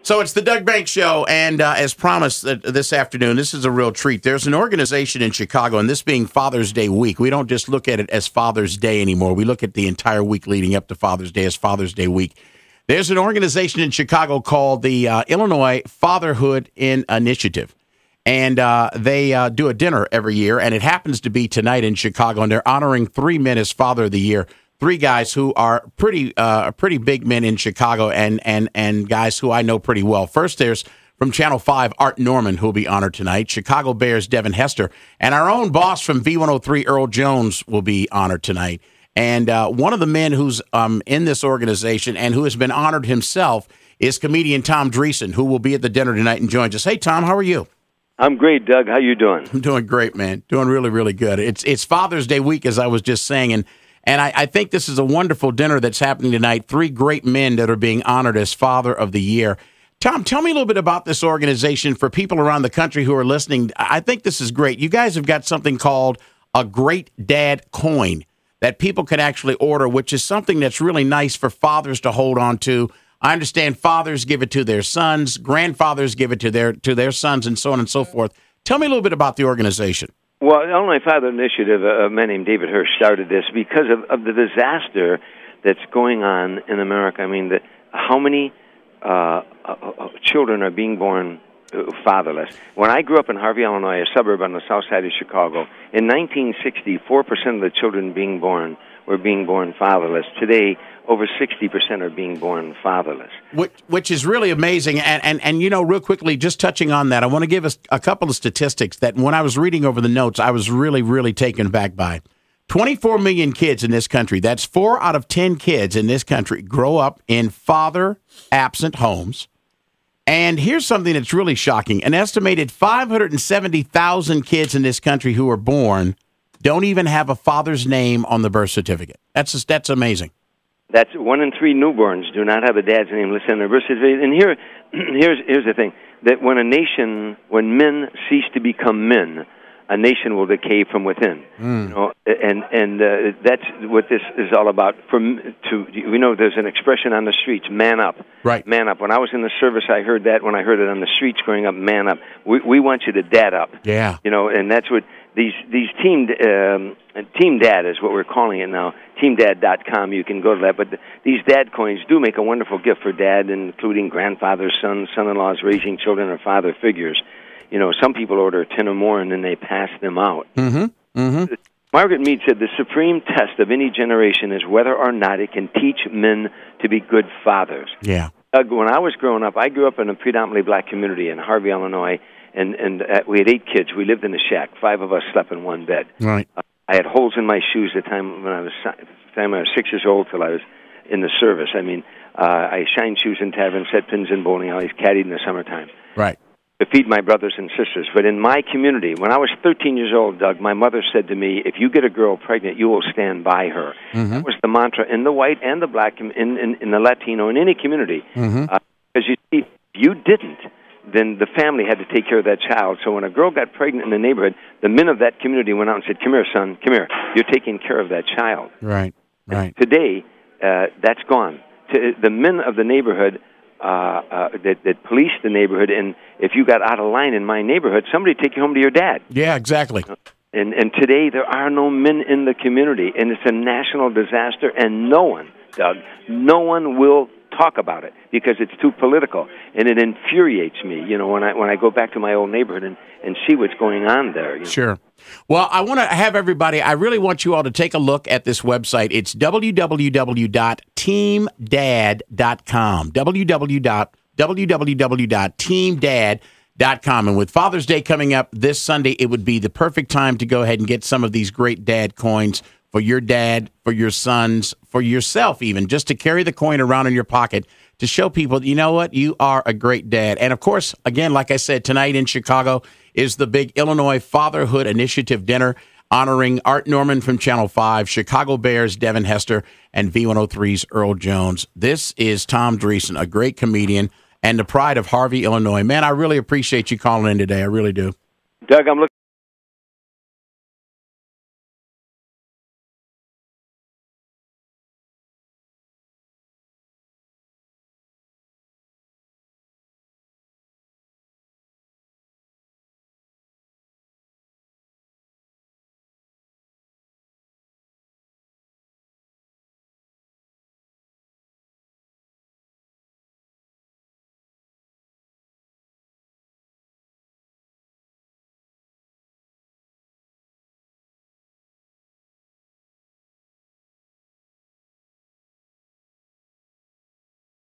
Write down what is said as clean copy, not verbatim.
So it's the Doug Banks Show, and as promised this afternoon, this is a real treat. There's an organization in Chicago, and this being Father's Day week, we don't just look at it as Father's Day anymore. We look at the entire week leading up to Father's Day as Father's Day week. There's an organization in Chicago called the Illinois Fatherhood Initiative, and they do a dinner every year, and it happens to be tonight in Chicago, and they're honoring 3 men as Father of the Year. 3 guys who are pretty big men in Chicago and guys who I know pretty well. First, there's from Channel 5, Art Norman, who will be honored tonight. Chicago Bears, Devin Hester. And our own boss from V103, Earl Jones, will be honored tonight. And one of the men who's in this organization and who has been honored himself is comedian Tom Dreesen, who will be at the dinner tonight and joins us. Hey, Tom, how are you? I'm great, Doug. How you doing? I'm doing great, man. Doing really, really good. It's Father's Day week, as I was just saying, and I think this is a wonderful dinner that's happening tonight. 3 great men that are being honored as Father of the Year. Tom, tell me a little bit about this organization for people around the country who are listening. I think this is great. You guys have got something called a Great Dad Coin that people can actually order, which is something that's really nice for fathers to hold on to. I understand fathers give it to their sons, grandfathers give it to their sons, and so on and so forth. Tell me a little bit about the organization. Well, the Illinois Father Initiative, a man named David Hirsch started this because of the disaster that's going on in America. I mean, how many children are being born fatherless? When I grew up in Harvey, Illinois, a suburb on the south side of Chicago, in 1960, 4% of the children being born were being born fatherless. Today, over 60% are being born fatherless. Which is really amazing. And you know, real quickly, just touching on that, I want to give us a couple of statistics that when I was reading over the notes, I was really, really taken back by. 24 million kids in this country, that's 4 out of 10 kids in this country, grow up in father-absent homes. And here's something that's really shocking. An estimated 570,000 kids in this country who are born don't even have a father's name on the birth certificate. That's amazing. That's 1 in 3 newborns do not have a dad's name listed on their birth certificate. And here's the thing: that when men cease to become men, a nation will decay from within. You know, and that's what this is all about. We know there's an expression on the streets: "Man up." Right. Man up. When I was in the service, I heard that. When I heard it on the streets growing up, "Man up." We want you to dad up. Yeah. You know, and that's what these team dad is what we're calling it now. TeamDad.com. You can go to that. But these dad coins do make a wonderful gift for dad, including grandfathers, sons, son-in-laws, raising children, or father figures. You know, some people order 10 or more, and then they pass them out. Margaret Mead said, the supreme test of any generation is whether or not it can teach men to be good fathers. Yeah. When I was growing up, I grew up in a predominantly black community in Harvey, Illinois, and we had 8 kids. We lived in a shack. 5 of us slept in one bed. Right. I had holes in my shoes the time I was 6 years old till I was in the service. I mean, I shined shoes in taverns, set pins in bowling alleys, caddied in the summertime. Right. To feed my brothers and sisters. But in my community, when I was 13 years old, Doug, my mother said to me, if you get a girl pregnant, you will stand by her. That was the mantra in the white and the black, in the Latino, in any community. Because you see, if you didn't, then the family had to take care of that child. So when a girl got pregnant in the neighborhood, the men of that community went out and said, come here, son, come here. You're taking care of that child. Right, right. And today, that's gone. The men of the neighborhood that police the neighborhood, and if you got out of line in my neighborhood, somebody take you home to your dad. Yeah, exactly. And today there are no men in the community, and it's a national disaster, and no one, Doug, no one will talk about it because it's too political, and it infuriates me, you know, when I go back to my old neighborhood and see what's going on there. You know? Sure. Well, I want to have everybody, I really want you all to take a look at this website. It's www.teamdad.com, www.teamdad.com. And with Father's Day coming up this Sunday, it would be the perfect time to go ahead and get some of these great dad coins for your dad, for your sons, for yourself even, just to carry the coin around in your pocket to show people, you know what, you are a great dad. And, of course, again, like I said, tonight in Chicago is the big Illinois Fatherhood Initiative dinner honoring Art Norman from Channel 5, Chicago Bears, Devin Hester, and V103's Earl Jones. This is Tom Dreesen, a great comedian and the pride of Harvey, Illinois. Man, I really appreciate you calling in today. I really do. Doug, I'm looking